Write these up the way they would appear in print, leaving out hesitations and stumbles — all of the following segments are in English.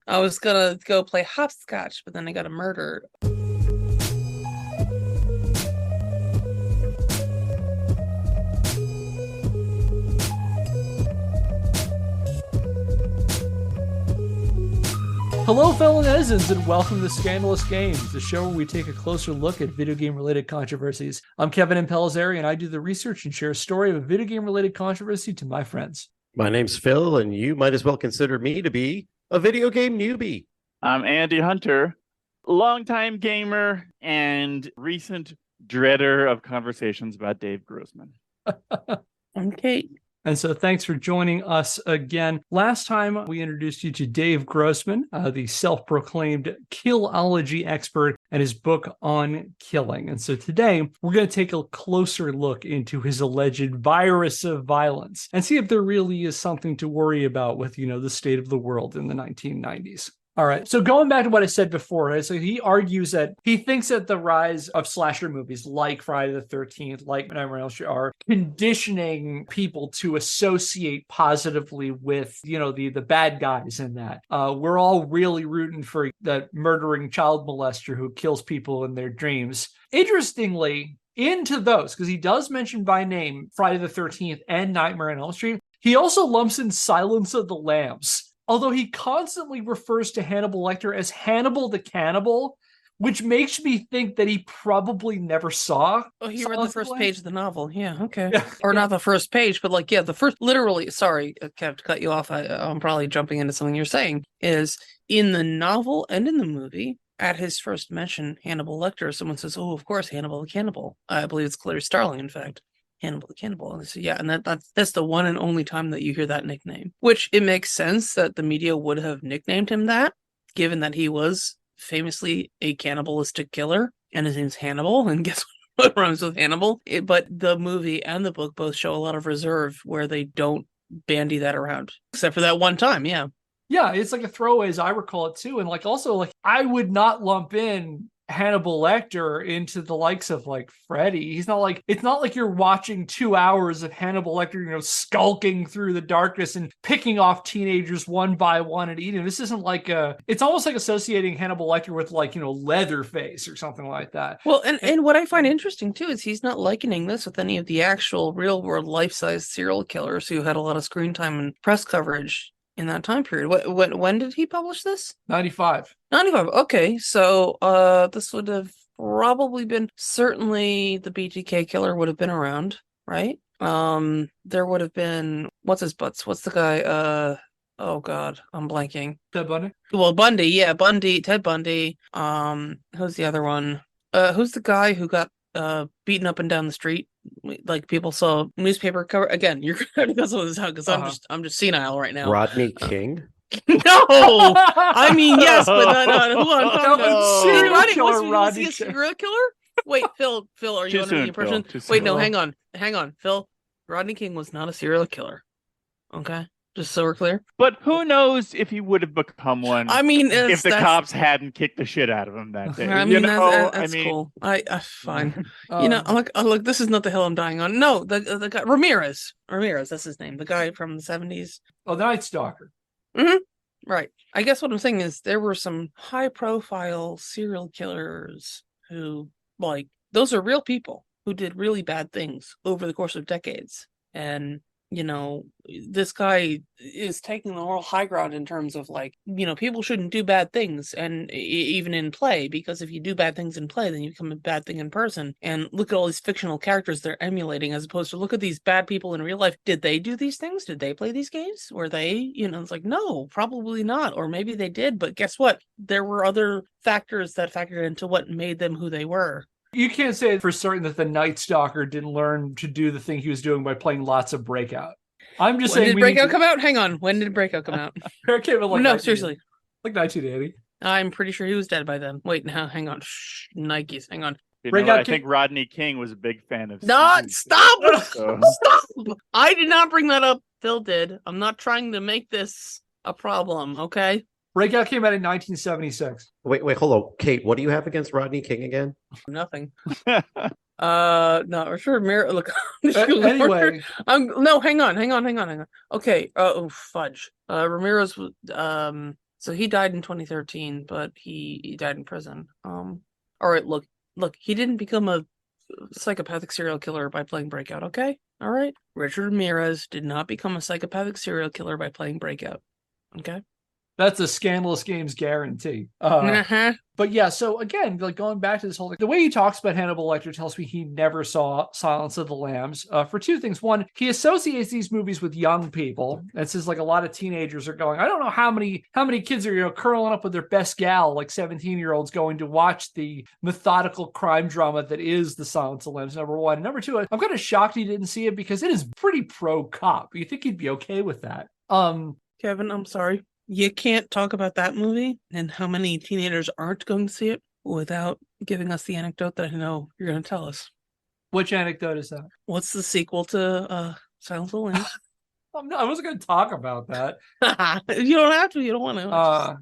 I was gonna go play hopscotch, but then I got murdered. Hello, fellow netizens, and welcome to Scandalous Games, the show where we take a closer look at video game-related controversies. I'm Kevin Impellizeri, and I do the research and share a story of a video game-related controversy to my friends. My name's Phil, and you might as well consider me to be a video game newbie. I'm Andy Hunter, longtime gamer and recent dreader of conversations about Dave Grossman. I'm Kate. And so thanks for joining us again. Last time we introduced you to Dave Grossman, the self-proclaimed killology expert, and his book on killing. And so today we're going to take a closer look into his alleged virus of violence and see if there really is something to worry about with, the state of the world in the 1990s. All right. So going back to what I said before, so he argues that he thinks that the rise of slasher movies like Friday the 13th, like Nightmare on Elm Street, are conditioning people to associate positively with, the bad guys in that. We're all really rooting for that murdering child molester who kills people in their dreams. Interestingly, into those, because he does mention by name Friday the 13th and Nightmare on Elm Street, he also lumps in Silence of the Lambs. Although he constantly refers to Hannibal Lecter as Hannibal the Cannibal, which makes me think that he probably never saw. Oh, he read the first page of the novel. Yeah, okay. Yeah. Or not the first page, but the first, literally, sorry, Kev, to cut you off. I'm probably jumping into something you're saying, is in the novel and in the movie, at his first mention, Hannibal Lecter, someone says, oh, of course, Hannibal the Cannibal. I believe it's Clarice Starling, in fact. Hannibal the Cannibal. And so, yeah, and that's the one and only time that you hear that nickname, which it makes sense that the media would have nicknamed him that, given that he was famously a cannibalistic killer and his name's Hannibal, and guess what rhymes with Hannibal? But the movie and the book both show a lot of reserve where they don't bandy that around, except for that one time. Yeah, it's like a throwaway as I recall it too. And also I would not lump in Hannibal Lecter into the likes of Freddy. It's not like you're watching 2 hours of Hannibal Lecter, skulking through the darkness and picking off teenagers one by one and eating. This isn't it's almost like associating Hannibal Lecter with Leatherface or something like that. Well, and what I find interesting too is he's not likening this with any of the actual real world life-size serial killers who had a lot of screen time and press coverage in that time period. When did he publish this? 95. Okay, so this would have probably been, certainly the BTK killer would have been around, right? There would have been, what's the guy? Oh God, I'm blanking. Ted Bundy? Well, Bundy, yeah, Ted Bundy. Who's the other one? Who's the guy who got beaten up and down the street? People saw newspaper cover. Again, you're gonna go some of this out because I'm just senile right now. Rodney King? No, I mean yes, but not who I'm talking about. Serial killer Was he a serial killer? Wait, Phil, are you under the impression? Wait, no, hang on, Phil. Rodney King was not a serial killer. Okay, just so we're clear. But who knows if he would have become one? I mean, if the cops hadn't kicked the shit out of him that day. I mean, that's cool. I fine. Look, this is not the hill I'm dying on. No, the guy Ramirez, that's his name. The guy from the 70s. Oh, the Night Stalker. Mm-hmm. Right. I guess what I'm saying is there were some high-profile serial killers who, those are real people who did really bad things over the course of decades. And, this guy is taking the moral high ground in terms of people shouldn't do bad things, and even in play, because if you do bad things in play, then you become a bad thing in person. And look at all these fictional characters they're emulating, as opposed to look at these bad people in real life. Did they do these things? Did they play these games? Were they, it's no, probably not. Or maybe they did, but guess what? There were other factors that factored into what made them who they were. You can't say for certain that the Night Stalker didn't learn to do the thing he was doing by playing lots of Breakout. I'm just saying. When did Breakout come out? Hang on. When did Breakout come out? It came out no, seriously. 1980. I'm pretty sure he was dead by then. Wait, now, hang on. Shh, Nikes, hang on. I think Rodney King was a big fan of. Stop! Stop! I did not bring that up. Phil did. I'm not trying to make this a problem, okay? Breakout came out in 1976. Wait, hold on. Kate, what do you have against Rodney King again? Nothing. No, sure. Look. Anyway. No, hang on. Okay. Oh, fudge. Ramirez, So he died in 2013, but he died in prison. All right, look, he didn't become a psychopathic serial killer by playing Breakout, okay? All right? Richard Ramirez did not become a psychopathic serial killer by playing Breakout, okay? That's a Scandalous Games guarantee. Uh-huh. But yeah, so again, like going back to this whole thing, the way he talks about Hannibal Lecter tells me he never saw Silence of the Lambs for two things. One, he associates these movies with young people. It says like a lot of teenagers are going, I don't know how many kids are, curling up with their best gal, like 17-year-olds going to watch the methodical crime drama that is the Silence of the Lambs, number one. Number two, I'm kind of shocked he didn't see it because it is pretty pro-cop. You think he'd be okay with that? Kevin, I'm sorry. You can't talk about that movie and how many teenagers aren't going to see it without giving us the anecdote that I know you're going to tell us. Which anecdote is that? What's the sequel to Silence of the Lambs? I wasn't going to talk about that. You don't have to. You don't want to.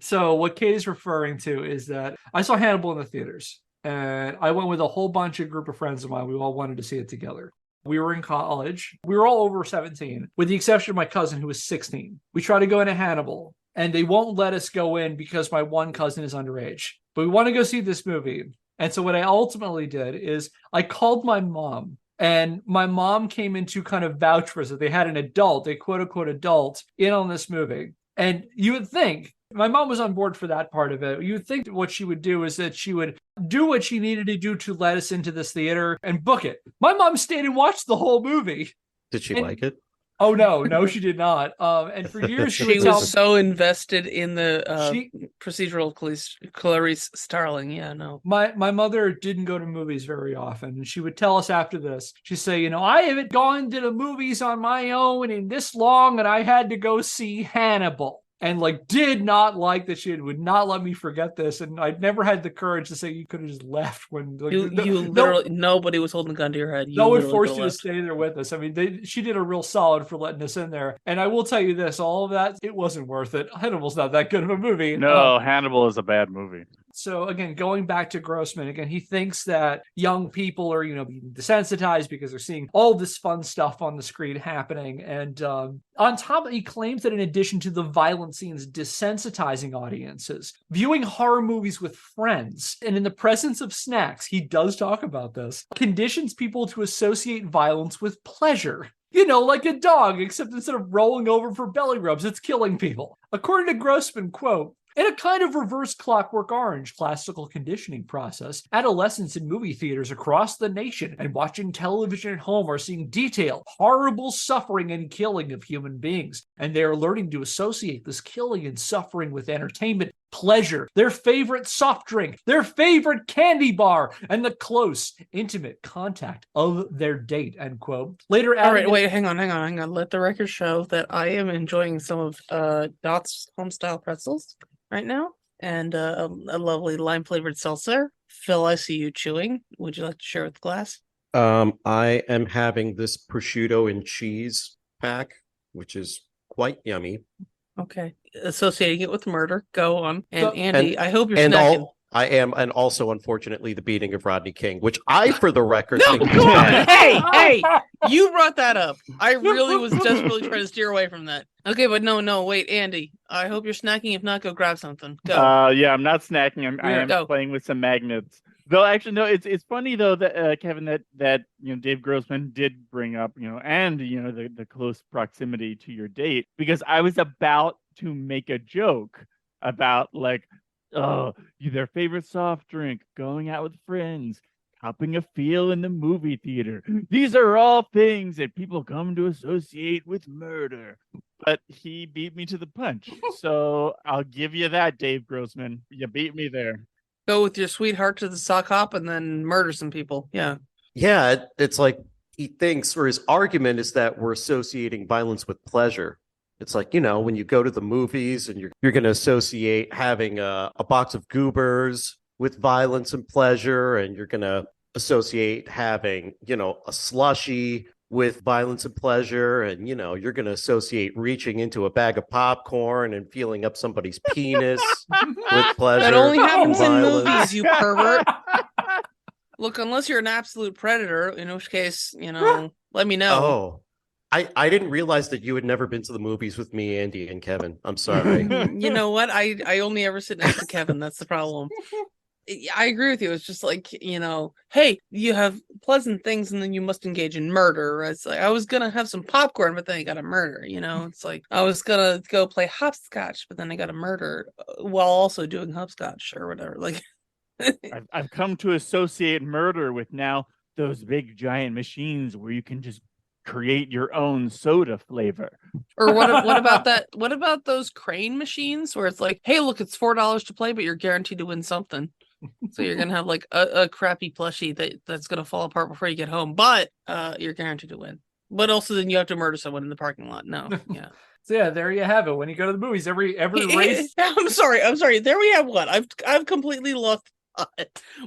So what Kate is referring to is that I saw Hannibal in the theaters, and I went with a whole bunch of group of friends of mine. We all wanted to see it together. We were in college. We were all over 17, with the exception of my cousin who was 16. We tried to go into Hannibal, and they won't let us go in because my one cousin is underage. But we want to go see this movie. And so what I ultimately did is I called my mom, and my mom came in to kind of vouch for us that they had an adult, a quote-unquote adult, in on this movie. And you would think, my mom was on board for that part of it. You would think what she would do is that she would do what she needed to do to let us into this theater and book it. My mom stayed and watched the whole movie. Did she like it? Oh, no, she did not. And for years, she was so invested in the procedural Clarice Starling. Yeah, no. My mother didn't go to movies very often. And she would tell us after this, she'd say, I haven't gone to the movies on my own in this long, and I had to go see Hannibal. And did not like that she would not let me forget this. And I'd never had the courage to say you could have just left when nobody was holding a gun to your head. No one forced you to stay there with us. I mean, she did a real solid for letting us in there. And I will tell you this, all of that, it wasn't worth it. Hannibal's not that good of a movie. No, Hannibal is a bad movie. So again, going back to Grossman, again, he thinks that young people are, being desensitized because they're seeing all this fun stuff on the screen happening. And on top of it, he claims that in addition to the violent scenes desensitizing audiences, viewing horror movies with friends and in the presence of snacks, he does talk about this, conditions people to associate violence with pleasure. Like a dog, except instead of rolling over for belly rubs, it's killing people. According to Grossman, quote, in a kind of reverse Clockwork Orange classical conditioning process, adolescents in movie theaters across the nation and watching television at home are seeing detailed, horrible suffering and killing of human beings. And they are learning to associate this killing and suffering with entertainment, pleasure, their favorite soft drink, their favorite candy bar, and the close, intimate contact of their date, end quote. Later, all right, wait, hang on. Let the record show that I am enjoying some of Dot's home-style pretzels right now, and a lovely lime-flavored seltzer. Phil, I see you chewing. Would you like to share with the class? I am having this prosciutto and cheese pack, which is quite yummy. Okay. Associating it with murder. Go on. And Andy, I hope you're snacking. I am, and also, unfortunately, the beating of Rodney King, which I, for the record, no, come on. Hey, you brought that up. I really was desperately trying to steer away from that. Okay, but no, wait, Andy. I hope you're snacking. If not, go grab something. Go. Yeah, I'm not snacking. I am playing with some magnets. Though, actually, no, it's funny though that Kevin, that Dave Grossman did bring up, and the close proximity to your date, because I was about to make a joke about their favorite soft drink, going out with friends, copping a feel in the movie theater. These are all things that people come to associate with murder. But he beat me to the punch. So I'll give you that, Dave Grossman. You beat me there. Go with your sweetheart to the sock hop and then murder some people. Yeah. Yeah, it's like he thinks, or his argument is that we're associating violence with pleasure. It's like, when you go to the movies and you're going to associate having a box of goobers with violence and pleasure, and you're going to associate having, a slushie with violence and pleasure, and, you're going to associate reaching into a bag of popcorn and feeling up somebody's penis with pleasure. That only happens in movies, you pervert. Look, unless you're an absolute predator, in which case, let me know. Oh. I didn't realize that you had never been to the movies with me, Andy, and Kevin. I'm sorry. You know what? I only ever sit next to Kevin. That's the problem. I agree with you. It's just like, hey, you have pleasant things and then you must engage in murder. It's like I was gonna have some popcorn, but then I got a murder, It's like I was gonna go play hopscotch, but then I got a murder while also doing hopscotch or whatever. Like I've come to associate murder with now those big giant machines where you can just create your own soda flavor. Or what about that? What about those crane machines where it's like, hey, look, it's $4 to play, but you're guaranteed to win something. So you're gonna have like a crappy plushie that's gonna fall apart before you get home, but you're guaranteed to win. But also then you have to murder someone in the parking lot. No, yeah. So yeah, there you have it. When you go to the movies, every race. I'm sorry. There we have one. I've completely lost.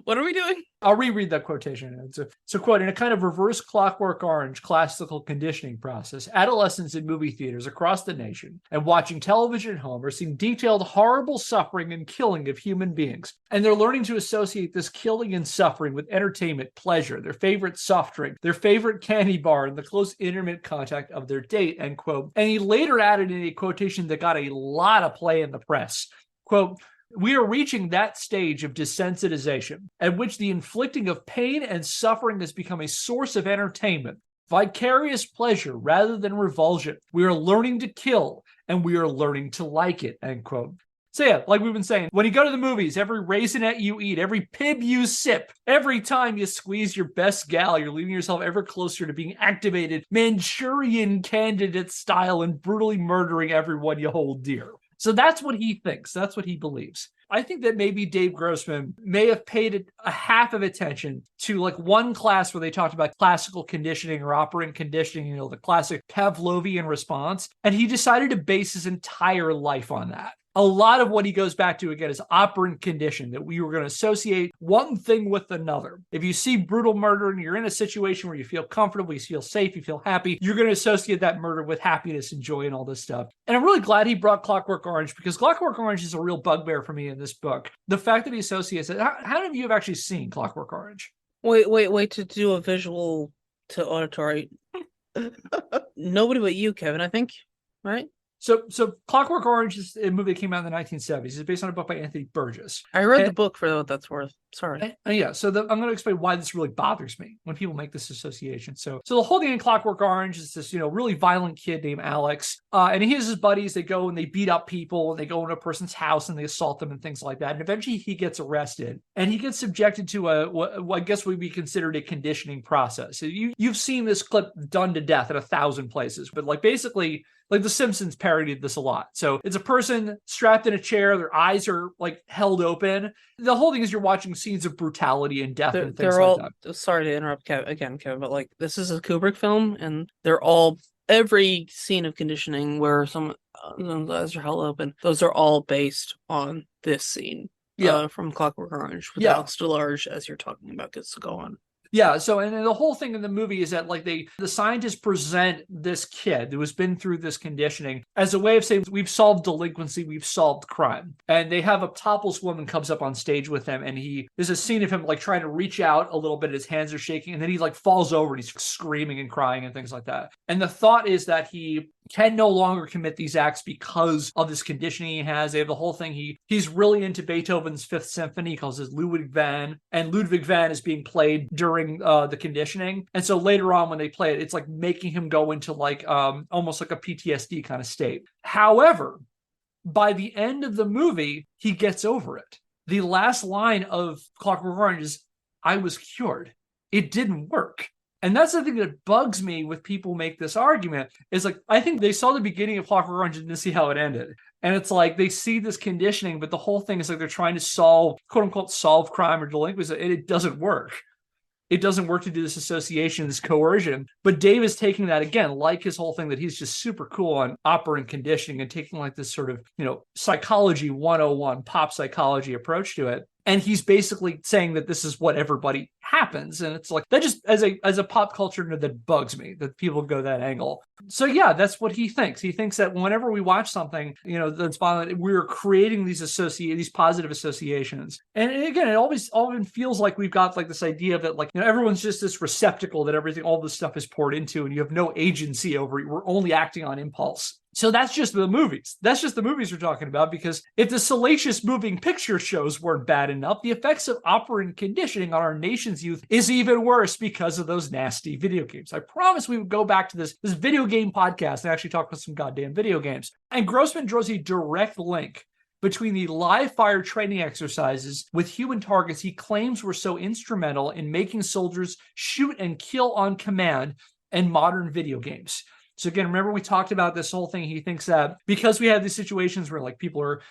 What are we doing? I'll reread that quotation. So quote, in a kind of reverse Clockwork Orange classical conditioning process, adolescents in movie theaters across the nation and watching television at home are seeing detailed horrible suffering and killing of human beings. And they're learning to associate this killing and suffering with entertainment, pleasure, their favorite soft drink, their favorite candy bar, and the close intimate contact of their date, end quote. And he later added in a quotation that got a lot of play in the press. Quote, we are reaching that stage of desensitization at which the inflicting of pain and suffering has become a source of entertainment, vicarious pleasure rather than revulsion. We are learning to kill, and we are learning to like it, end quote. So yeah, like we've been saying, when you go to the movies, every raisinette you eat, every pib you sip, every time you squeeze your best gal, you're leaving yourself ever closer to being activated Manchurian candidate style and brutally murdering everyone you hold dear. So that's what he thinks. That's what he believes. I think that maybe Dave Grossman may have paid a half of attention to like one class where they talked about classical conditioning or operant conditioning, the classic Pavlovian response. And he decided to base his entire life on that. A lot of what he goes back to, again, is operant condition, that we were going to associate one thing with another. If you see brutal murder and you're in a situation where you feel comfortable, you feel safe, you feel happy, you're going to associate that murder with happiness and joy and all this stuff. And I'm really glad he brought Clockwork Orange, because Clockwork Orange is a real bugbear for me in this book. The fact that he associates it. How many of you have actually seen Clockwork Orange? Wait, to do a visual to auditory. Nobody but you, Kevin, I think, right? So Clockwork Orange is a movie that came out in the 1970s. It's based on a book by Anthony Burgess. I read the book for what that's worth. Sorry. Yeah, so I'm going to explain why this really bothers me when people make this association. So the whole thing in Clockwork Orange is this, really violent kid named Alex. And he has his buddies. They go and they beat up people, and they go into a person's house and they assault them and things like that. And eventually he gets arrested, and he gets subjected to what I guess would be considered a conditioning process. So you've seen this clip done to death in 1,000 places, but basically, The Simpsons parodied this a lot. So it's a person strapped in a chair, their eyes are held open. The whole thing is you're watching scenes of brutality and death and things like that. Sorry to interrupt Kevin, but this is a Kubrick film, and every scene of conditioning where someone's eyes are held open, those are all based on this scene. From Clockwork Orange with Alex DeLarge, as you're talking about, gets to go on. Yeah, so and the whole thing in the movie is that the scientists present this kid who has been through this conditioning as a way of saying we've solved delinquency, we've solved crime. And they have a topless woman comes up on stage with him, and there's a scene of him trying to reach out a little bit, his hands are shaking, and then he falls over and he's screaming and crying and things like that. And the thought is that he can no longer commit these acts because of this conditioning he has. They have the whole thing. He's really into Beethoven's Fifth Symphony. He calls it Ludwig van, and Ludwig van is being played during the conditioning. And so later on when they play it, it's making him go into almost like a PTSD kind of state. However, by the end of the movie, he gets over it. The last line of Clockwork Orange is, "I was cured." It didn't work. And that's the thing that bugs me with people make this argument is I think they saw the beginning of Clockwork Orange and didn't see how it ended. And it's they see this conditioning, but the whole thing is they're trying to solve, quote unquote, solve crime or delinquency, and it doesn't work. It doesn't work to do this association, this coercion. But Dave is taking that, again, his whole thing that he's just super cool on operant conditioning and taking this sort of, psychology 101, pop psychology approach to it. And he's basically saying that this is what everybody happens. And it's like, that just, as a pop culture nerd, that bugs me that people go that angle. So yeah, that's what he thinks. He thinks that whenever we watch something, that's violent, we're creating these positive associations. And again, it always feels like we've got like this idea of that, like, everyone's just this receptacle that all this stuff is poured into, and you have no agency over it. We're only acting on impulse. So that's just the movies. That's just the movies we're talking about, because if the salacious moving picture shows weren't bad enough, the effects of operant conditioning on our nation's youth is even worse because of those nasty video games. I promise we would go back to this video game podcast and actually talk about some goddamn video games. And Grossman draws a direct link between the live fire training exercises with human targets he claims were so instrumental in making soldiers shoot and kill on command and modern video games. So again, remember we talked about this whole thing. He thinks that because we have these situations where like people are,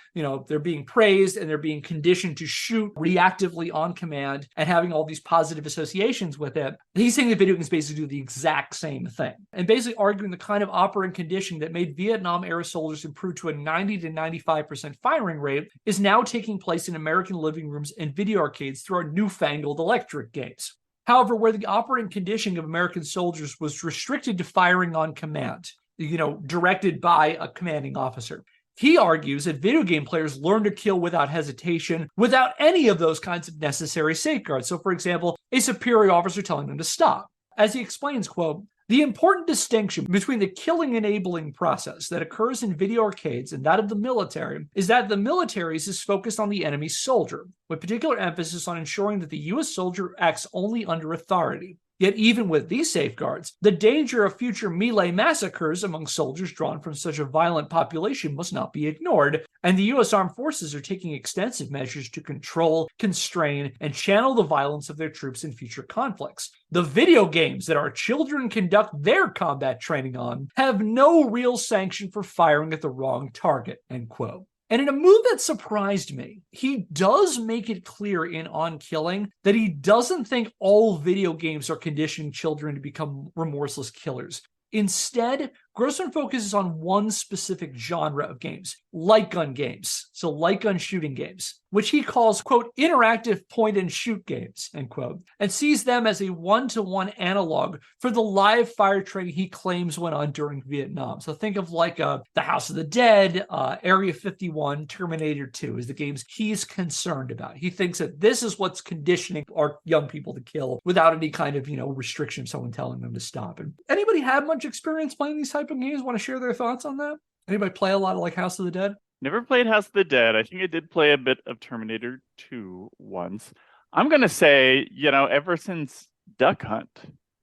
they're being praised and they're being conditioned to shoot reactively on command and having all these positive associations with it, he's saying that video games basically do the exact same thing. And basically arguing the kind of operant conditioning that made Vietnam-era soldiers improve to a 90 to 95% firing rate is now taking place in American living rooms and video arcades through our newfangled electric games. However, where the operant conditioning of American soldiers was restricted to firing on command, directed by a commanding officer, he argues that video game players learn to kill without hesitation, without any of those kinds of necessary safeguards. So, for example, a superior officer telling them to stop. As he explains, quote, "The important distinction between the killing-enabling process that occurs in video arcades and that of the military is that the military is focused on the enemy soldier, with particular emphasis on ensuring that the U.S. soldier acts only under authority. Yet even with these safeguards, the danger of future melee massacres among soldiers drawn from such a violent population must not be ignored, and the U.S. Armed Forces are taking extensive measures to control, constrain, and channel the violence of their troops in future conflicts. The video games that our children conduct their combat training on have no real sanction for firing at the wrong target," end quote. And in a move that surprised me, he does make it clear in On Killing that he doesn't think all video games are conditioning children to become remorseless killers. Instead, Grossman focuses on one specific genre of games, light gun games, so light gun shooting games, which he calls, quote, interactive point and shoot games, end quote, and sees them as a one-to-one analog for the live fire training he claims went on during Vietnam. So think of like The House of the Dead, Area 51, Terminator 2 is the games he's concerned about. He thinks that this is what's conditioning our young people to kill without any kind of, restriction of someone telling them to stop. And anybody have much experience playing these type of games? Want to share their thoughts on that? Anybody play a lot of like House of the Dead? Never played House of the Dead. I think I did play a bit of Terminator 2 once. I'm going to say, ever since Duck Hunt,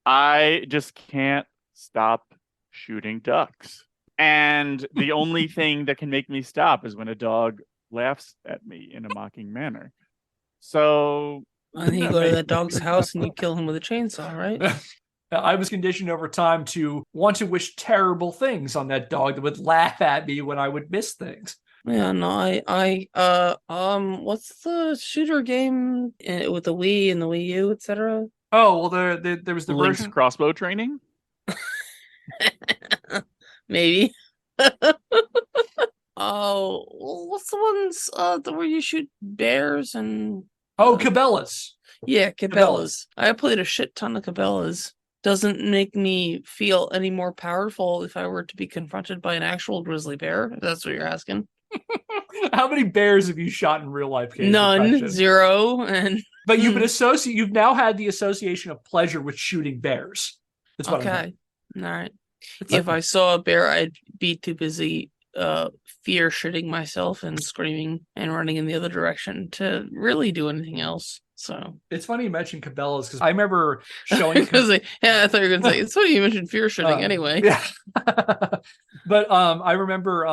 I just can't stop shooting ducks. And the only thing that can make me stop is when a dog laughs at me in a mocking manner. So I think you go to that dog's house and you kill him with a chainsaw, right? I was conditioned over time to want to wish terrible things on that dog that would laugh at me when I would miss things. Yeah, no, what's the shooter game with the Wii and the Wii U, etc.? Oh, well, there was the Link's version crossbow training. Maybe. Oh, what's the ones where you shoot bears and? Oh, Cabela's. Yeah, Cabela's. I played a shit ton of Cabela's. Doesn't make me feel any more powerful if I were to be confronted by an actual grizzly bear, if that's what you're asking. How many bears have you shot in real life? None, zero. But you've now had the association of pleasure with shooting bears. That's what okay. All right. If I saw a bear, I'd be too busy fear shitting myself and screaming and running in the other direction to really do anything else. So it's funny you mentioned Cabela's because I remember showing. I thought you were going to say it's funny you mentioned fear shitting anyway. Yeah, but I remember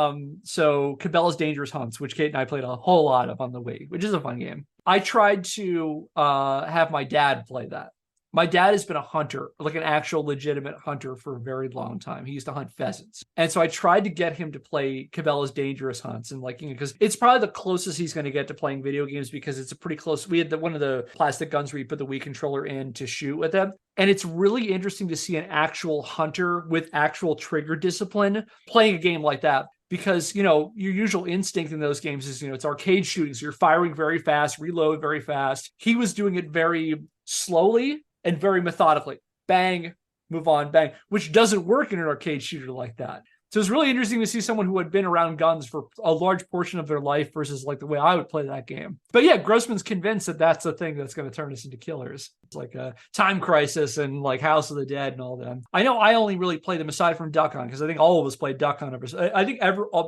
so Cabela's Dangerous Hunts, which Kate and I played a whole lot of on the Wii, which is a fun game. I tried to have my dad play that. My dad has been a hunter, like an actual legitimate hunter for a very long time. He used to hunt pheasants. And so I tried to get him to play Cabela's Dangerous Hunts. And because it's probably the closest he's going to get to playing video games because it's a pretty close. We had one of the plastic guns where you put the Wii controller in to shoot with them. And it's really interesting to see an actual hunter with actual trigger discipline playing a game like that. Because, your usual instinct in those games is, it's arcade shooting. So you're firing very fast, reload very fast. He was doing it very slowly and very methodically. Bang, move on, bang, which doesn't work in an arcade shooter like that. So it's really interesting to see someone who had been around guns for a large portion of their life versus like the way I would play that game. But yeah, Grossman's convinced that that's the thing that's going to turn us into killers. It's like a Time Crisis and like House of the Dead and all that. I know I only really played them aside from Duck Hunt because I think all of us played Duck Hunt. I think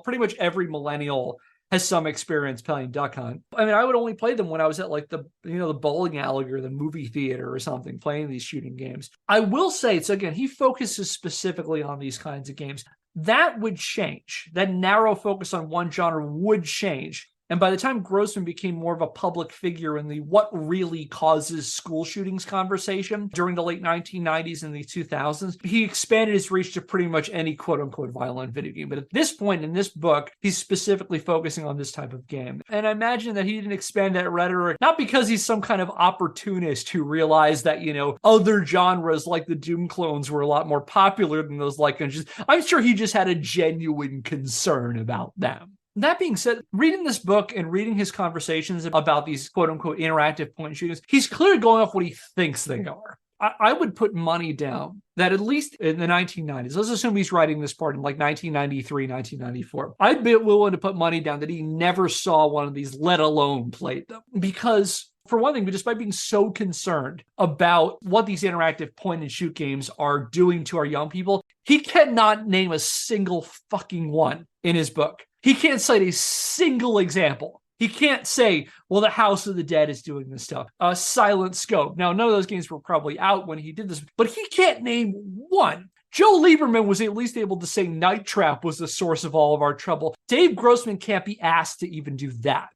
pretty much every millennial has some experience playing Duck Hunt. I mean, I would only play them when I was at like the bowling alley or the movie theater or something, playing these shooting games. I will say, so again, he focuses specifically on these kinds of games. That would change. That narrow focus on one genre would change. And by the time Grossman became more of a public figure in the what really causes school shootings conversation during the late 1990s and the 2000s, he expanded his reach to pretty much any quote-unquote violent video game. But at this point in this book, he's specifically focusing on this type of game. And I imagine that he didn't expand that rhetoric, not because he's some kind of opportunist who realized that, other genres like the Doom clones were a lot more popular than those like guns. I'm sure he just had a genuine concern about them. That being said, reading this book and reading his conversations about these quote-unquote interactive point shooters, he's clearly going off what he thinks they are. I would put money down that at least in the 1990s, let's assume he's writing this part in like 1993, 1994, I'd be willing to put money down that he never saw one of these, let alone played them. Because for one thing, despite being so concerned about what these interactive point and shoot games are doing to our young people, he cannot name a single fucking one in his book. He can't cite a single example. He can't say, well, the House of the Dead is doing this stuff. Silent Scope. Now, none of those games were probably out when he did this, but he can't name one. Joe Lieberman was at least able to say Night Trap was the source of all of our trouble. Dave Grossman can't be asked to even do that.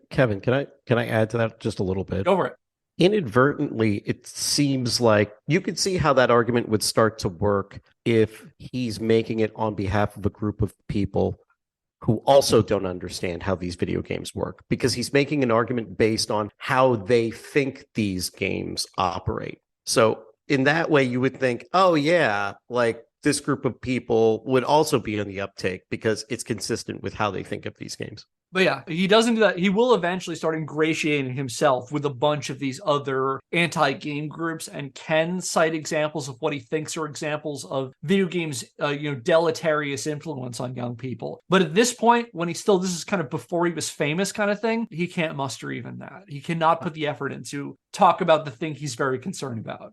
Kevin, can I add to that just a little bit? Go for it. Inadvertently, it seems like you could see how that argument would start to work if he's making it on behalf of a group of people who also don't understand how these video games work, because he's making an argument based on how they think these games operate. So in that way, you would think, oh yeah, like this group of people would also be on the uptake because it's consistent with how they think of these games. But yeah, he doesn't do that. He will eventually start ingratiating himself with a bunch of these other anti-game groups and can cite examples of what he thinks are examples of video games, deleterious influence on young people. But at this point, when this is kind of before he was famous kind of thing, he can't muster even that. He cannot put the effort in to talk about the thing he's very concerned about.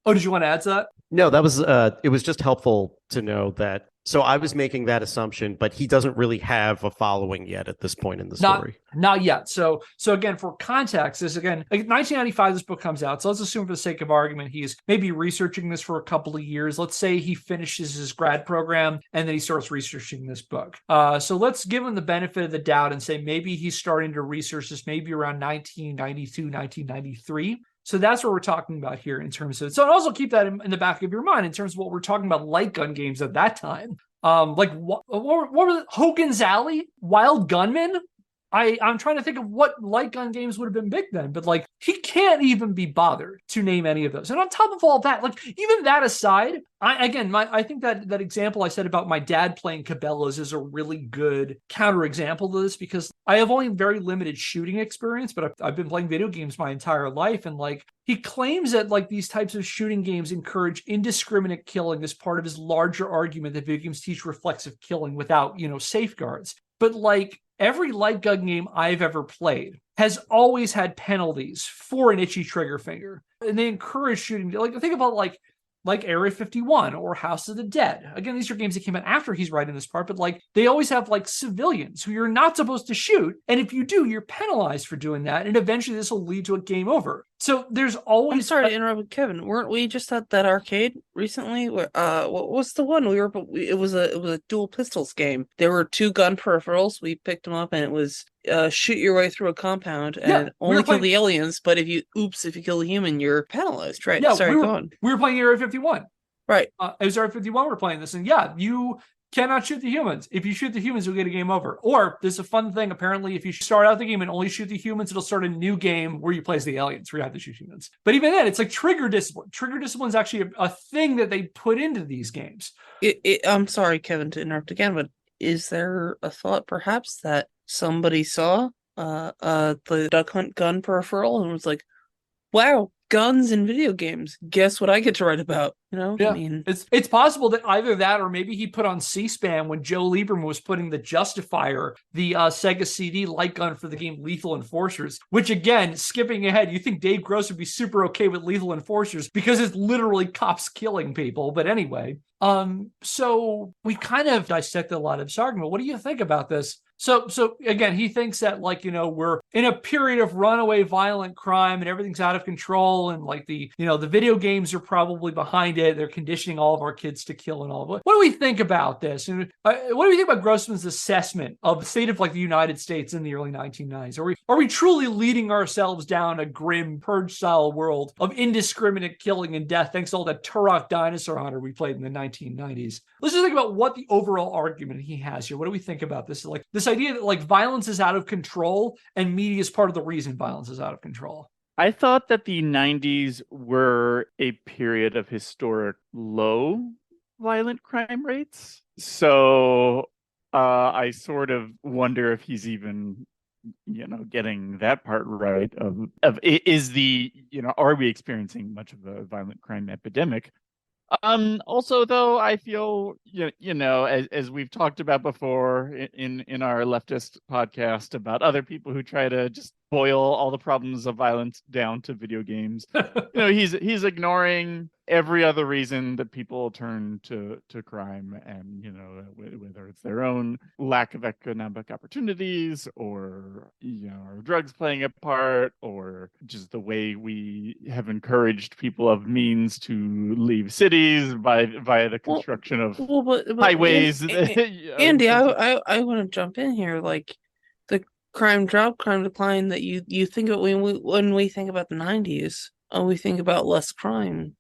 Oh, did you want to add to that? No, that was, it was just helpful to know that. So I was making that assumption, but he doesn't really have a following yet at this point in the story. Not yet. So again, for context, this again, like 1995, this book comes out. So let's assume for the sake of argument, he's maybe researching this for a couple of years. Let's say he finishes his grad program and then he starts researching this book. So let's give him the benefit of the doubt and say maybe he's starting to research this maybe around 1992, 1993. So that's what we're talking about here in terms of. So also keep that in the back of your mind in terms of what we're talking about light gun games at that time. Like what were Hogan's Alley, Wild Gunman? I'm trying to think of what light gun games would have been big then, but like he can't even be bothered to name any of those. And on top of all that, like even that aside, I think that example I said about my dad playing Cabela's is a really good counterexample to this because I have only very limited shooting experience, but I've been playing video games my entire life. And like he claims that like these types of shooting games encourage indiscriminate killing as part of his larger argument that video games teach reflexive killing without, safeguards. But like every light gun game I've ever played has always had penalties for an itchy trigger finger. And they encourage shooting. Like think about like Area 51 or House of the Dead. Again, these are games that came out after he's writing this part, but like they always have like civilians who you're not supposed to shoot. And if you do, you're penalized for doing that. And eventually this will lead to a game over. So there's always. I'm sorry to interrupt, Kevin. Weren't we just at that arcade recently? What was the one we were? It was a dual pistols game. There were two gun peripherals. We picked them up, and it was shoot your way through a compound and only kill the aliens. But if you kill a human, you're penalized, right? Yeah, sorry, go on. We were playing Area 51. Right. It was Area 51. We're playing this, and you cannot shoot the humans. If you shoot the humans, you'll get a game over. Or there's a fun thing. Apparently, if you start out the game and only shoot the humans, it'll start a new game where you play as the aliens, where you have to shoot humans. But even then, it's like trigger discipline. Trigger discipline is actually a thing that they put into these games. I'm sorry, Kevin, to interrupt again, but is there a thought perhaps that somebody saw the Duck Hunt gun peripheral and was like, wow, guns in video games. Guess what I get to write about? Yeah. I mean, it's possible that either that or maybe he put on C-SPAN when Joe Lieberman was putting the Justifier, the Sega CD light gun for the game Lethal Enforcers, which again, skipping ahead, you think Dave Gross would be super okay with Lethal Enforcers because it's literally cops killing people. But anyway, so we kind of dissected a lot of his argument. What do you think about this? So again, he thinks that we're in a period of runaway violent crime and everything's out of control, and the video games are probably behind it. They're conditioning all of our kids to kill and all of it. What do we think about this? And what do we think about Grossman's assessment of the state of the United States in the early 1990s? Are we truly leading ourselves down a grim Purge style world of indiscriminate killing and death thanks to all that Turok dinosaur hunter we played in the 1990s? Let's just think about what the overall argument he has here. What do we think about this? This idea that violence is out of control and media is part of the reason violence is out of control. I thought that the 90s were a period of historic low violent crime rates. So I sort of wonder if he's even getting that part right of are we experiencing much of a violent crime epidemic? Also, though, I feel, as we've talked about before in our leftist podcast about other people who try to just boil all the problems of violence down to video games, he's ignoring every other reason that people turn to crime, and whether it's their own lack of economic opportunities or drugs playing a part, or just the way we have encouraged people of means to leave cities via the construction of highways. Andy, I want to jump in here. The crime drop, crime decline that you think of when we think about the 90s, we think about less crime.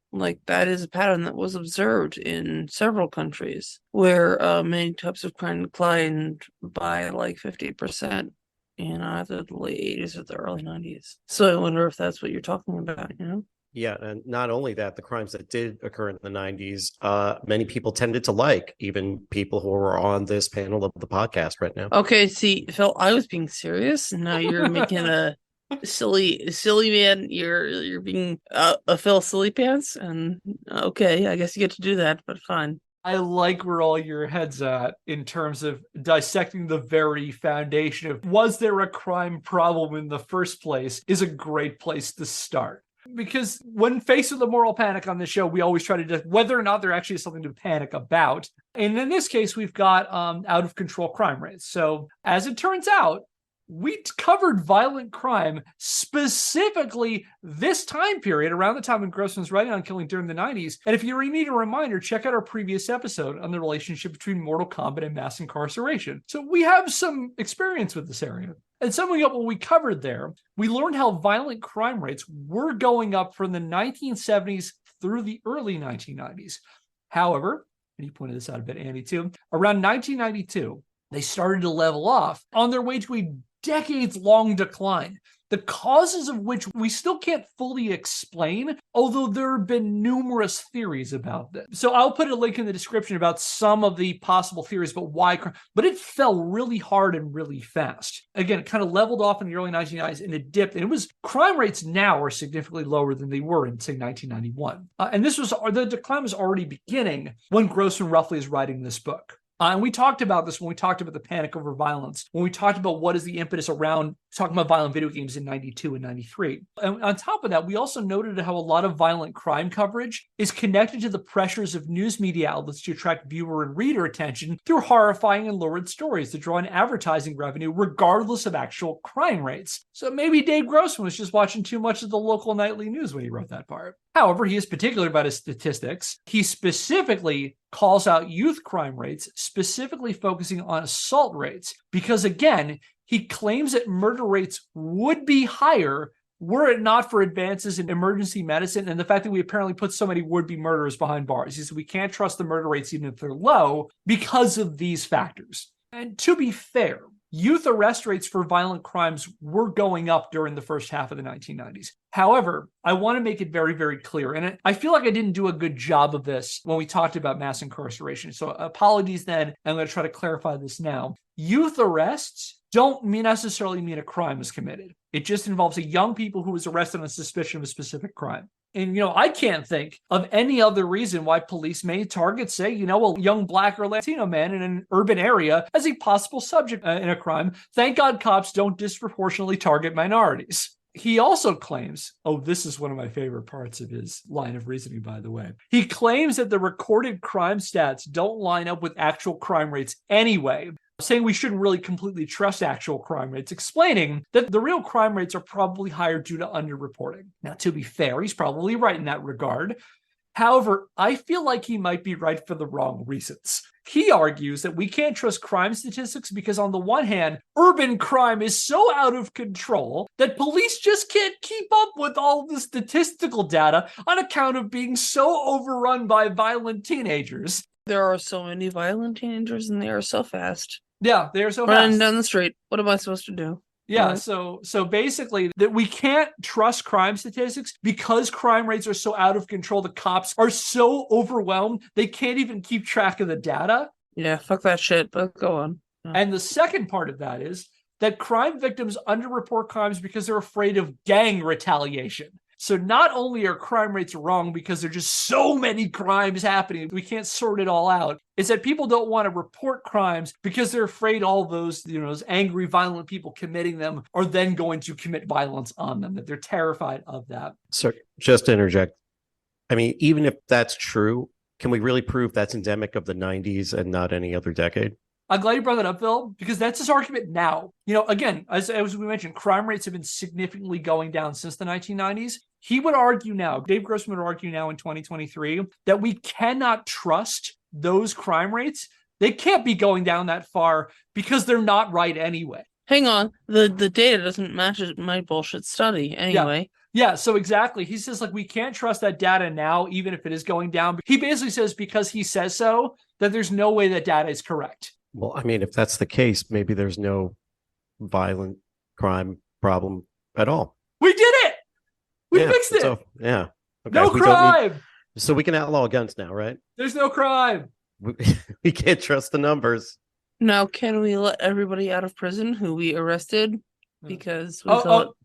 That is a pattern that was observed in several countries where many types of crime declined by 50% in either the late 80s or the early 90s. So I wonder if that's what you're talking about, Yeah, and not only that, the crimes that did occur in the 90s, many people tended to like, even people who are on this panel of the podcast right now. Okay, see, Phil, I was being serious, and now you're making a silly man. You're being a Phil silly pants, and okay, I guess you get to do that, but fine. I like where all your head's at in terms of dissecting the very foundation of was there a crime problem in the first place is a great place to start. Because when faced with a moral panic on this show, we always try to just whether or not there actually is something to panic about. And in this case, we've got out of control crime rates. So as it turns out, we covered violent crime specifically this time period, around the time when Grossman was writing on killing during the 90s. And if you need a reminder, check out our previous episode on the relationship between Mortal Kombat and mass incarceration. So we have some experience with this area. And summing up what we covered there, we learned how violent crime rates were going up from the 1970s through the early 1990s. However, and you pointed this out a bit, Andy, too, around 1992, they started to level off on their way to a decades-long decline, the causes of which we still can't fully explain, although there have been numerous theories about this. So I'll put a link in the description about some of the possible theories about why, but it fell really hard and really fast. Again, it kind of leveled off in the early 1990s and it dipped, and crime rates now are significantly lower than they were in, say, 1991. And the decline was already beginning when Grossman roughly is writing this book. And we talked about this when we talked about the panic over violence, when we talked about what is the impetus around talking about violent video games in 92 and 93. And on top of that, we also noted how a lot of violent crime coverage is connected to the pressures of news media outlets to attract viewer and reader attention through horrifying and lurid stories to draw in advertising revenue regardless of actual crime rates. So maybe Dave Grossman was just watching too much of the local nightly news when he wrote that part. However, he is particular about his statistics. He specifically calls out youth crime rates, specifically focusing on assault rates, because again, he claims that murder rates would be higher were it not for advances in emergency medicine and the fact that we apparently put so many would-be murderers behind bars. He says we can't trust the murder rates even if they're low because of these factors. And to be fair, youth arrest rates for violent crimes were going up during the first half of the 1990s. However, I want to make it very, very clear, and I feel like I didn't do a good job of this when we talked about mass incarceration. So apologies then, I'm going to try to clarify this now. Youth arrests don't necessarily mean a crime was committed. It just involves a young people who was arrested on suspicion of a specific crime. And, I can't think of any other reason why police may target, say, a young Black or Latino man in an urban area as a possible subject in a crime. Thank God cops don't disproportionately target minorities. He also claims, this is one of my favorite parts of his line of reasoning, by the way. He claims that the recorded crime stats don't line up with actual crime rates anyway, saying we shouldn't really completely trust actual crime rates, explaining that the real crime rates are probably higher due to underreporting. Now, to be fair, he's probably right in that regard. However, I feel like he might be right for the wrong reasons. He argues that we can't trust crime statistics because, on the one hand, urban crime is so out of control that police just can't keep up with all the statistical data on account of being so overrun by violent teenagers. There are so many violent teenagers and they are so fast. Yeah, they are so running fast. Down the street. What am I supposed to do? Yeah, so basically that we can't trust crime statistics because crime rates are so out of control. The cops are so overwhelmed, they can't even keep track of the data. Yeah, fuck that shit, but go on. And the second part of that is that crime victims underreport crimes because they're afraid of gang retaliation. So not only are crime rates wrong because there are just so many crimes happening, we can't sort it all out, is that people don't want to report crimes because they're afraid all those, those angry, violent people committing them are then going to commit violence on them, that they're terrified of that. So just to interject, I mean, even if that's true, can we really prove that's endemic of the 90s and not any other decade? I'm glad you brought that up, Phil, because that's his argument now. Again, as we mentioned, crime rates have been significantly going down since the 1990s. He would argue now, Dave Grossman would argue now in 2023, that we cannot trust those crime rates. They can't be going down that far because they're not right anyway. Hang on. The data doesn't match my bullshit study anyway. Yeah, so exactly. He says, we can't trust that data now, even if it is going down. He basically says because he says so, that there's no way that data is correct. Well, I mean, if that's the case, maybe there's no violent crime problem at all. We did it! We fixed it! So, yeah. Okay. No crime! So we can outlaw guns now, right? There's no crime. We can't trust the numbers. Now, can we let everybody out of prison who we arrested? Because we thought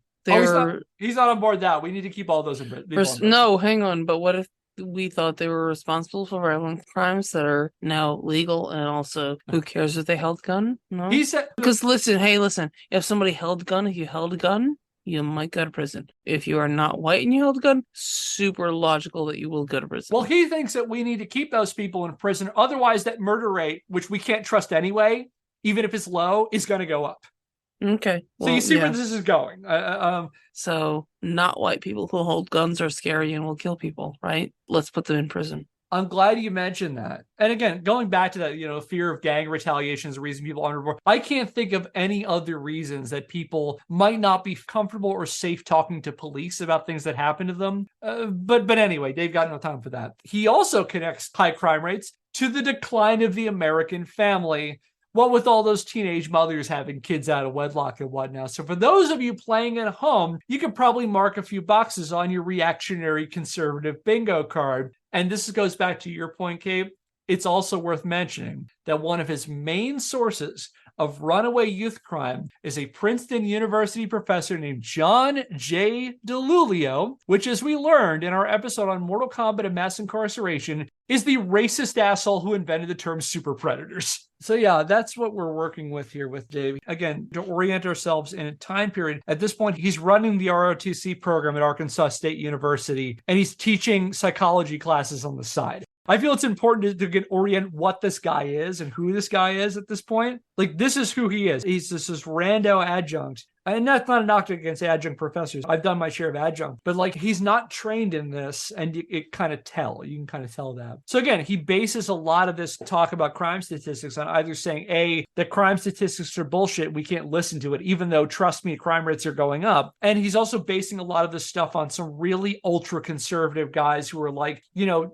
he's not on board that. We need to keep all those in prison. No, hang on. But what if we thought they were responsible for violent crimes that are now legal, and also who cares if they held a gun? No, he said, because listen, if somebody held a gun, if you held a gun, you might go to prison. If you are not white and you held a gun, super logical that you will go to prison. Well, he thinks that we need to keep those people in prison. Otherwise, that murder rate, which we can't trust anyway, even if it's low, is going to go up. Okay. So you see where this is going. So not white people who hold guns are scary and will kill people, right? Let's put them in prison. I'm glad you mentioned that. And again, going back to that, fear of gang retaliation is the reason people underreport. I can't think of any other reasons that people might not be comfortable or safe talking to police about things that happen to them. But anyway, Dave got no time for that. He also connects high crime rates to the decline of the American family. What with all those teenage mothers having kids out of wedlock and whatnot. So for those of you playing at home, you can probably mark a few boxes on your reactionary conservative bingo card. And this goes back to your point, Kate. It's also worth mentioning that one of his main sources of runaway youth crime is a Princeton University professor named John J. DiLulio, which, as we learned in our episode on Mortal Kombat and mass incarceration, is the racist asshole who invented the term super predators. So yeah, that's what we're working with here with Dave. Again, to orient ourselves in a time period. At this point, he's running the ROTC program at Arkansas State University, and he's teaching psychology classes on the side. I feel it's important to get orient what this guy is and who this guy is at this point. This is who he is. He's this rando adjunct. And that's not a knock against adjunct professors. I've done my share of adjunct, but he's not trained in this, and it kind of tell. You can kind of tell that. So again, he bases a lot of this talk about crime statistics on either saying, A, that crime statistics are bullshit, we can't listen to it, even though, trust me, crime rates are going up. And he's also basing a lot of this stuff on some really ultra-conservative guys who are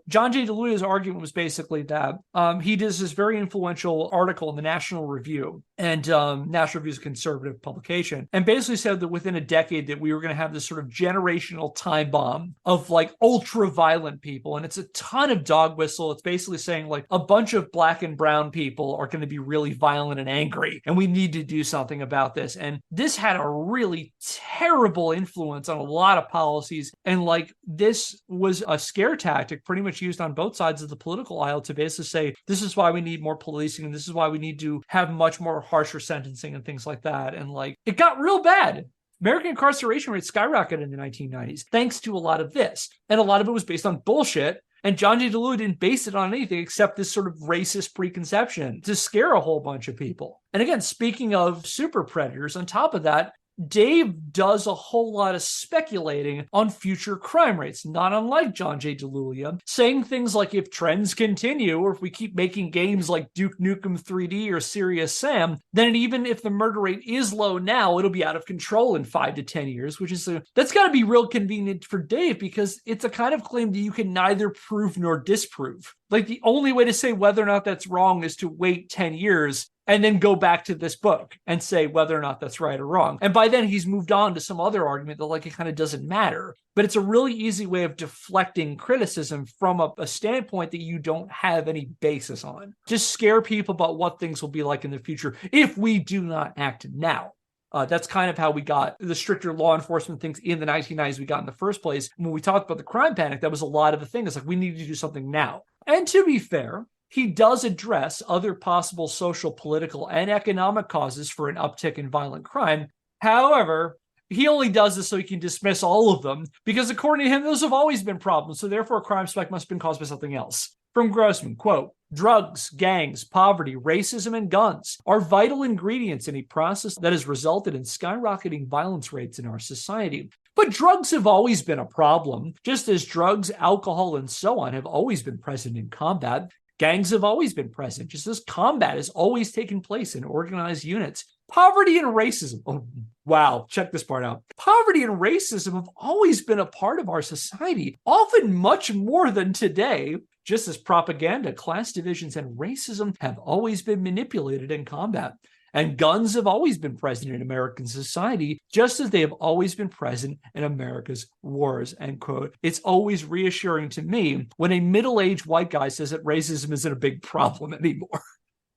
John J. DiLulio's argument was basically that he does this very influential article in the National Review. and National Review's a conservative publication, and basically said that within a decade that we were going to have this sort of generational time bomb of like ultra violent people. And it's a ton of dog whistle. It's basically saying like a bunch of black and brown people are going to be really violent and angry, and we need to do something about this. And this had a really terrible influence on a lot of policies. And like this was a scare tactic pretty much used on both sides of the political aisle to basically say, this is why we need more policing, and this is why we need to have much more harsher sentencing and things like that. And like it got real bad. American incarceration rates skyrocketed in the 1990s thanks to a lot of this. And a lot of it was based on bullshit. And John J. DeLuca didn't base it on anything except this sort of racist preconception to scare a whole bunch of people. And again, speaking of super predators, on top of that, Dave does a whole lot of speculating on future crime rates, not unlike John J. DeLuca, saying things like if trends continue or if we keep making games like Duke Nukem 3D or Serious Sam, then even if the murder rate is low now, it'll be out of control in 5 to 10 years, which is that's got to be real convenient for Dave because it's a kind of claim that you can neither prove nor disprove. Like the only way to say whether or not that's wrong is to wait 10 years and then go back to this book and say whether or not that's right or wrong. And by then he's moved on to some other argument that like it kind of doesn't matter. But it's a really easy way of deflecting criticism from a standpoint that you don't have any basis on. Just scare people about what things will be like in the future if we do not act now. That's kind of how we got the stricter law enforcement things in the 1990s we got in the first place. When we talked about the crime panic, that was a lot of the thing. It's like, we need to do something now. And to be fair, he does address other possible social, political, and economic causes for an uptick in violent crime. However, he only does this so he can dismiss all of them, because according to him, those have always been problems, so therefore a crime spike must have been caused by something else. From Grossman, quote, drugs, gangs, poverty, racism, and guns are vital ingredients in a process that has resulted in skyrocketing violence rates in our society. But drugs have always been a problem, just as drugs, alcohol, and so on have always been present in combat. Gangs have always been present, just as combat has always taken place in organized units. Poverty and racism, oh wow, check this part out. Poverty and racism have always been a part of our society, often much more than today, just as propaganda, class divisions, and racism have always been manipulated in combat. And guns have always been present in American society, just as they have always been present in America's wars, end quote. It's always reassuring to me when a middle-aged white guy says that racism isn't a big problem anymore.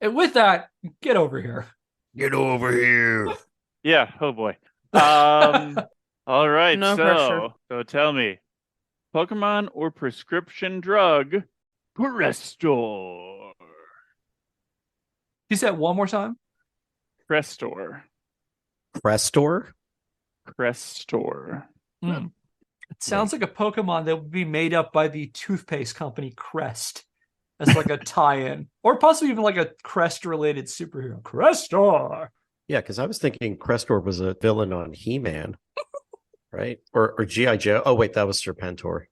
And with that, get over here. Get over here. Yeah, oh boy. All right, No pressure. So tell me, Pokemon or prescription drug, Crestor? You said one more time? Crestor. Crestor? Crestor. It sounds like a Pokemon that would be made up by the toothpaste company Crest as like a tie-in, or possibly even like a Crest-related superhero. Crestor. Yeah, because I was thinking Crestor was a villain on He-Man, right? Or G.I. Joe. Oh, wait, that was Serpentor.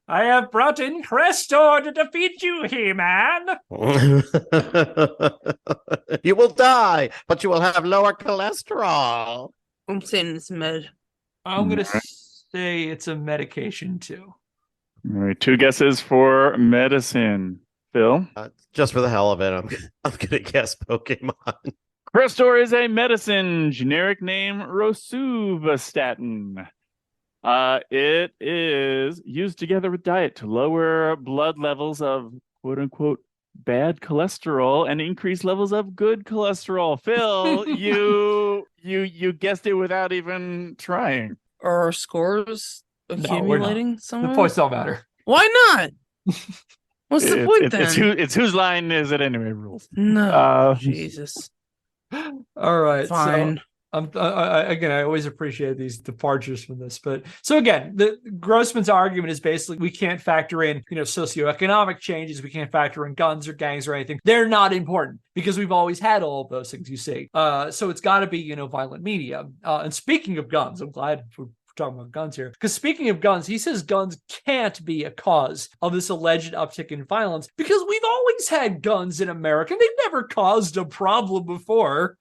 I have brought in Crestor to defeat you, He-Man. You will die, but you will have lower cholesterol. I'm saying it's med. I'm going to say it's a medication, too. All right, 2 guesses for medicine. Phil? Just for the hell of it, I'm going to guess Pokemon. Crestor is a medicine, generic name rosuvastatin. It is used together with diet to lower blood levels of quote unquote bad cholesterol and increase levels of good cholesterol. Phil, you guessed it without even trying. Are our scores accumulating somewhere? The points don't matter. Why not? What's the point then? It's whose line is it anyway, rules. No, Jesus. All right, fine. So again, I always appreciate these departures from this, but so again, the Grossman's argument is basically we can't factor in, socioeconomic changes. We can't factor in guns or gangs or anything. They're not important because we've always had all of those things. You see, so it's got to be violent media. And speaking of guns, I'm glad we're talking about guns here, because speaking of guns, he says guns can't be a cause of this alleged uptick in violence because we've always had guns in America. They've never caused a problem before.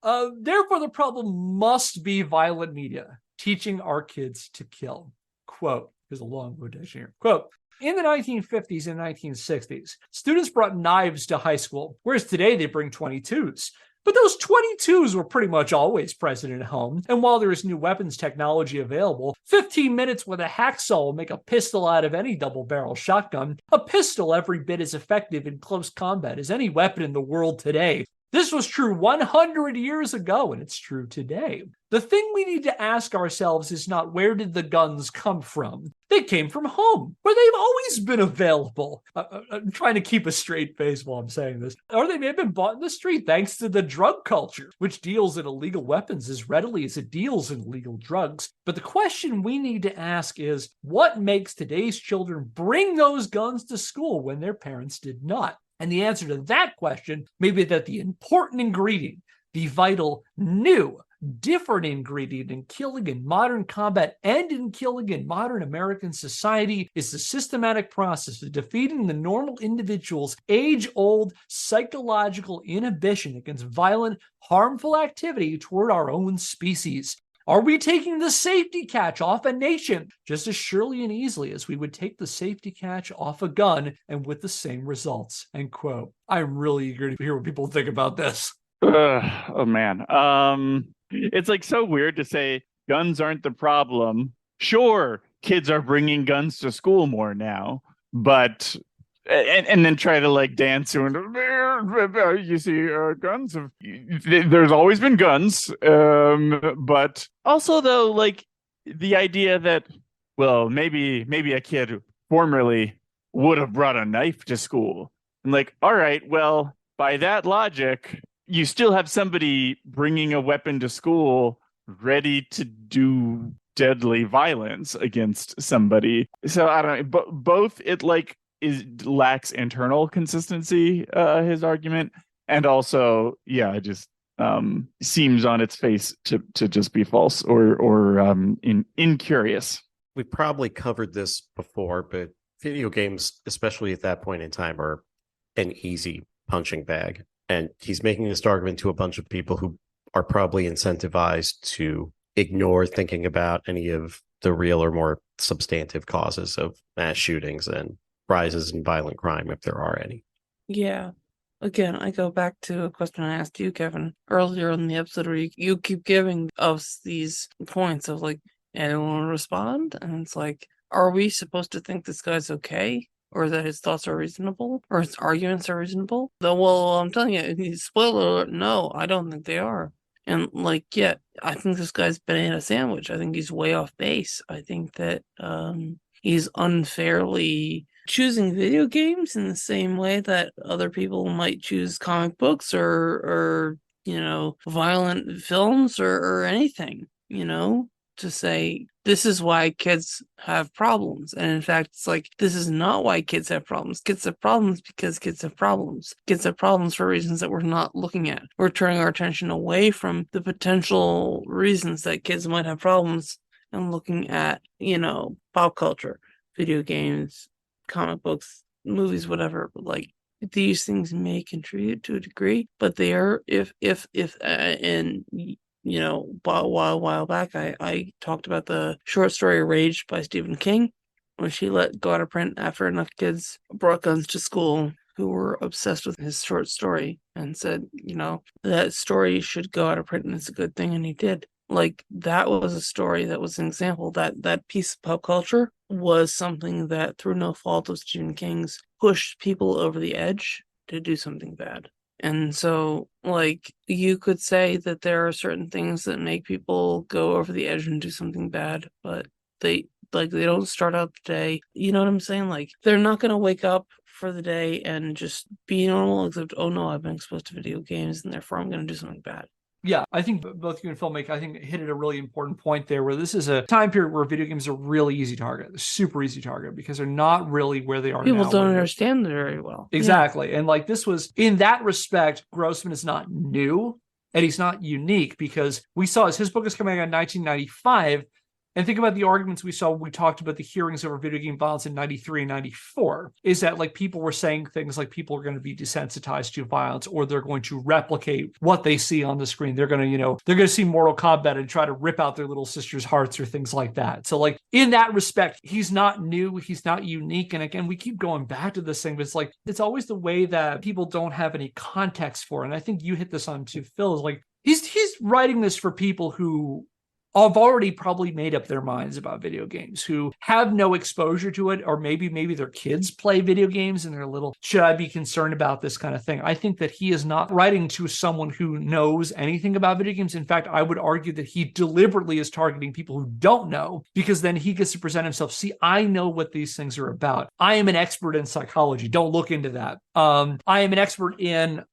Therefore, the problem must be violent media teaching our kids to kill. Quote, here's a long quotation here. Quote, In the 1950s and 1960s, students brought knives to high school, whereas today they bring 22s. But those 22s were pretty much always present at home, and while there is new weapons technology available, 15 minutes with a hacksaw will make a pistol out of any double-barrel shotgun. A pistol every bit as effective in close combat as any weapon in the world today. This was true 100 years ago, and it's true today. The thing we need to ask ourselves is not where did the guns come from? They came from home, where they've always been available. I'm trying to keep a straight face while I'm saying this. Or they may have been bought in the street thanks to the drug culture, which deals in illegal weapons as readily as it deals in illegal drugs. But the question we need to ask is, what makes today's children bring those guns to school when their parents did not? And the answer to that question may be that the important ingredient, the vital, new, different ingredient in killing in modern combat and in killing in modern American society is the systematic process of defeating the normal individual's age-old psychological inhibition against violent, harmful activity toward our own species. Are we taking the safety catch off a nation just as surely and easily as we would take the safety catch off a gun and with the same results? End quote. I'm really eager to hear what people think about this. Oh, man. It's like so weird to say guns aren't the problem. Sure, kids are bringing guns to school more now, but... And then try to like dance around. You see, guns have. There's always been guns, but also though, like the idea that maybe a kid formerly would have brought a knife to school, and like, all right, well, by that logic, you still have somebody bringing a weapon to school, ready to do deadly violence against somebody. So I don't know, but both it like. Lacks internal consistency, his argument, and also, just seems on its face to just be false or incurious. We probably covered this before, but video games, especially at that point in time, are an easy punching bag. And he's making this argument to a bunch of people who are probably incentivized to ignore thinking about any of the real or more substantive causes of mass shootings and rises in violent crime, if there are any. Yeah. Again, I go back to a question I asked you, Kevin, earlier in the episode where you keep giving us these points of like, anyone respond? And it's like, are we supposed to think this guy's okay? Or that his thoughts are reasonable? Or his arguments are reasonable? Though, well, I'm telling you, spoiler alert, no, I don't think they are. And like, yeah, I think this guy's banana sandwich. I think he's way off base. I think that he's unfairly choosing video games in the same way that other people might choose comic books or violent films or anything, to say this is why kids have problems. And in fact, it's like, this is not why kids have problems. Kids have problems because kids have problems. Kids have problems for reasons that we're not looking at. We're turning our attention away from the potential reasons that kids might have problems and looking at, pop culture, video games, comic books, movies, whatever. But like, these things may contribute to a degree, but they are a while back I talked about the short story Rage by Stephen King, which he let go out of print after enough kids brought guns to school who were obsessed with his short story and said, that story should go out of print and it's a good thing, and he did. Like, that was a story that was an example that piece of pop culture was something that, through no fault of Stephen King's, pushed people over the edge to do something bad. And so, like, you could say that there are certain things that make people go over the edge and do something bad, but they don't start out the day. You know what I'm saying? Like, they're not going to wake up for the day and just be normal, except, oh no, I've been exposed to video games and therefore I'm going to do something bad. Yeah, I think both you and Phil hit at a really important point there, where this is a time period where video games are really easy target, super easy target, because they're not really where they are now. People don't understand it very well. Exactly. Yeah. And like, this was, in that respect, Grossman is not new and he's not unique, because we saw as his book is coming out in 1995, And think about the arguments we talked about the hearings over video game violence in 93 and 94, is that like people were saying things like people are going to be desensitized to violence, or they're going to replicate what they see on the screen. They're going to, they're going to see Mortal Kombat and try to rip out their little sister's hearts or things like that. So like in that respect, he's not new, he's not unique. And again, we keep going back to this thing, but it's like, it's always the way that people don't have any context for. And I think you hit this on too, Phil, is like, he's writing this for people who have already probably made up their minds about video games, who have no exposure to it, or maybe their kids play video games and they're little, should I be concerned about this kind of thing? I think that he is not writing to someone who knows anything about video games. In fact, I would argue that he deliberately is targeting people who don't know, because then he gets to present himself. See, I know what these things are about. I am an expert in psychology. Don't look into that. I am an expert in,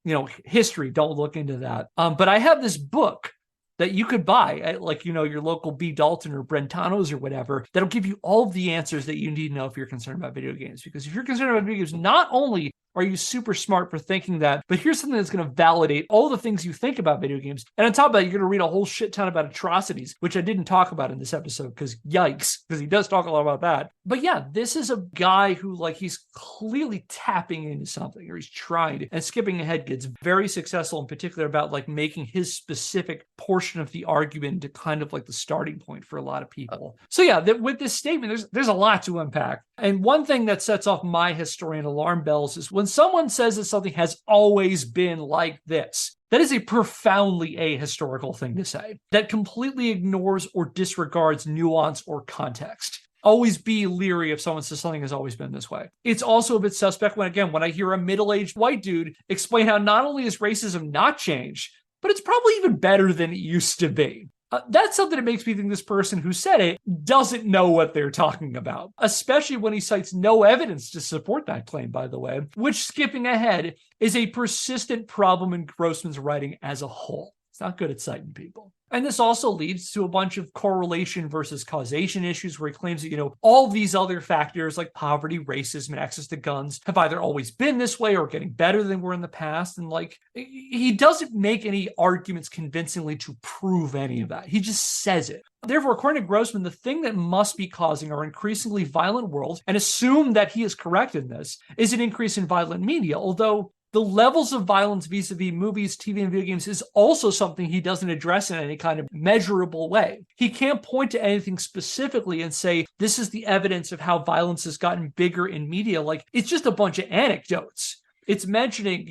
history. Don't look into that. But I have this book that you could buy at like, your local B. Dalton or Brentano's or whatever, that'll give you all of the answers that you need to know if you're concerned about video games. Because if you're concerned about video games, not only are you super smart for thinking that, but here's something that's going to validate all the things you think about video games. And on top of that, you're going to read a whole shit ton about atrocities, which I didn't talk about in this episode because yikes, because he does talk a lot about that. But yeah, this is a guy who like, he's clearly tapping into something, or he's trying to, and skipping ahead gets very successful in particular about like making his specific portion of the argument to kind of like the starting point for a lot of people. So yeah, with this statement, there's a lot to unpack. And one thing that sets off my historian alarm bells is when someone says that something has always been like this. That is a profoundly ahistorical thing to say that completely ignores or disregards nuance or context. Always be leery if someone says something has always been this way. It's also a bit suspect when I hear a middle-aged white dude explain how not only has racism not changed, but it's probably even better than it used to be. That's something that makes me think this person who said it doesn't know what they're talking about, especially when he cites no evidence to support that claim, by the way, which, skipping ahead, is a persistent problem in Grossman's writing as a whole. It's not good at citing people. And this also leads to a bunch of correlation versus causation issues where he claims that, all these other factors like poverty, racism, and access to guns have either always been this way or getting better than they were in the past. And like, he doesn't make any arguments convincingly to prove any of that. He just says it. Therefore, according to Grossman, the thing that must be causing our increasingly violent world, and assume that he is correct in this, is an increase in violent media, although the levels of violence vis-a-vis movies, TV, and video games is also something he doesn't address in any kind of measurable way. He can't point to anything specifically and say, this is the evidence of how violence has gotten bigger in media. Like, it's just a bunch of anecdotes. It's mentioning,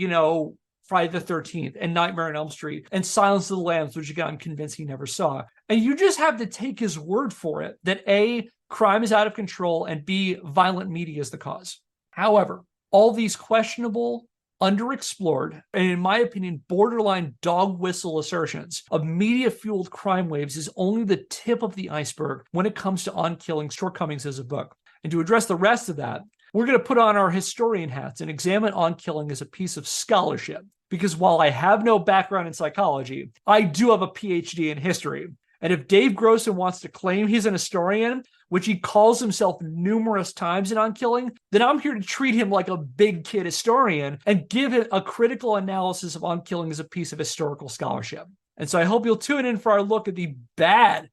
Friday the 13th and Nightmare on Elm Street and Silence of the Lambs, which again, I'm convinced he never saw. And you just have to take his word for it that A, crime is out of control, and B, violent media is the cause. However, all these questionable, underexplored, and in my opinion, borderline dog whistle assertions of media-fueled crime waves is only the tip of the iceberg when it comes to On Killing's shortcomings as a book. And to address the rest of that, we're going to put on our historian hats and examine On Killing as a piece of scholarship. Because while I have no background in psychology, I do have a PhD in history. And if Dave Grossman wants to claim he's an historian, which he calls himself numerous times in On Killing, then I'm here to treat him like a big kid historian and give it a critical analysis of On Killing as a piece of historical scholarship. And so I hope you'll tune in for our look at the bad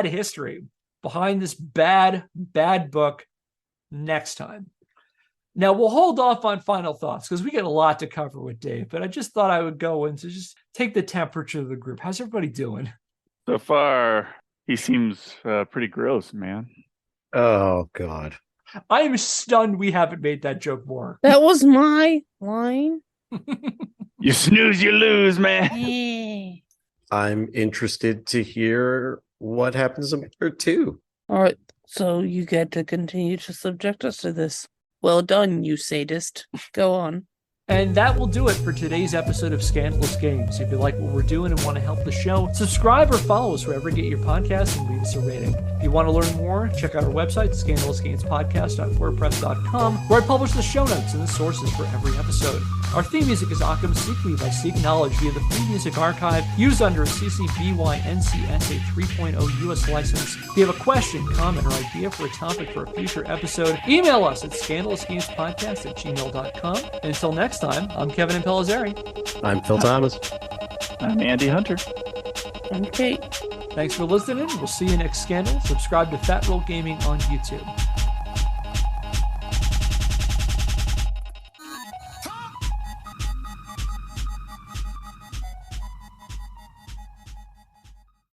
history behind this bad book next time. Now, we'll hold off on final thoughts because we got a lot to cover with Dave, but I just thought I would go in to just take the temperature of the group. How's everybody doing? So far, he seems pretty gross, man. Oh, God. I am stunned we haven't made that joke more. That was my line. You snooze, you lose, man. I'm interested to hear what happens in part 2. All right, so you get to continue to subject us to this. Well done, you sadist. Go on. And that will do it for today's episode of Scandalous Games. If you like what we're doing and want to help the show, subscribe or follow us wherever you get your podcasts and leave us a rating. If you want to learn more, check out our website, scandalousgamespodcast.wordpress.com, where I publish the show notes and the sources for every episode. Our theme music is Occam Seekly by Seek Knowledge via the Free Music Archive, used under a CC BY NCSA 3.0 US license. If you have a question, comment, or idea for a topic for a future episode, email us at scandalousgamespodcast@gmail.com. And until next time, I'm Kevin Impellizeri. I'm Phil Thomas. I'm Andy Hunter. I'm Kate. Thanks for listening. We'll see you next scandal. Subscribe to Fat Roll Gaming on YouTube.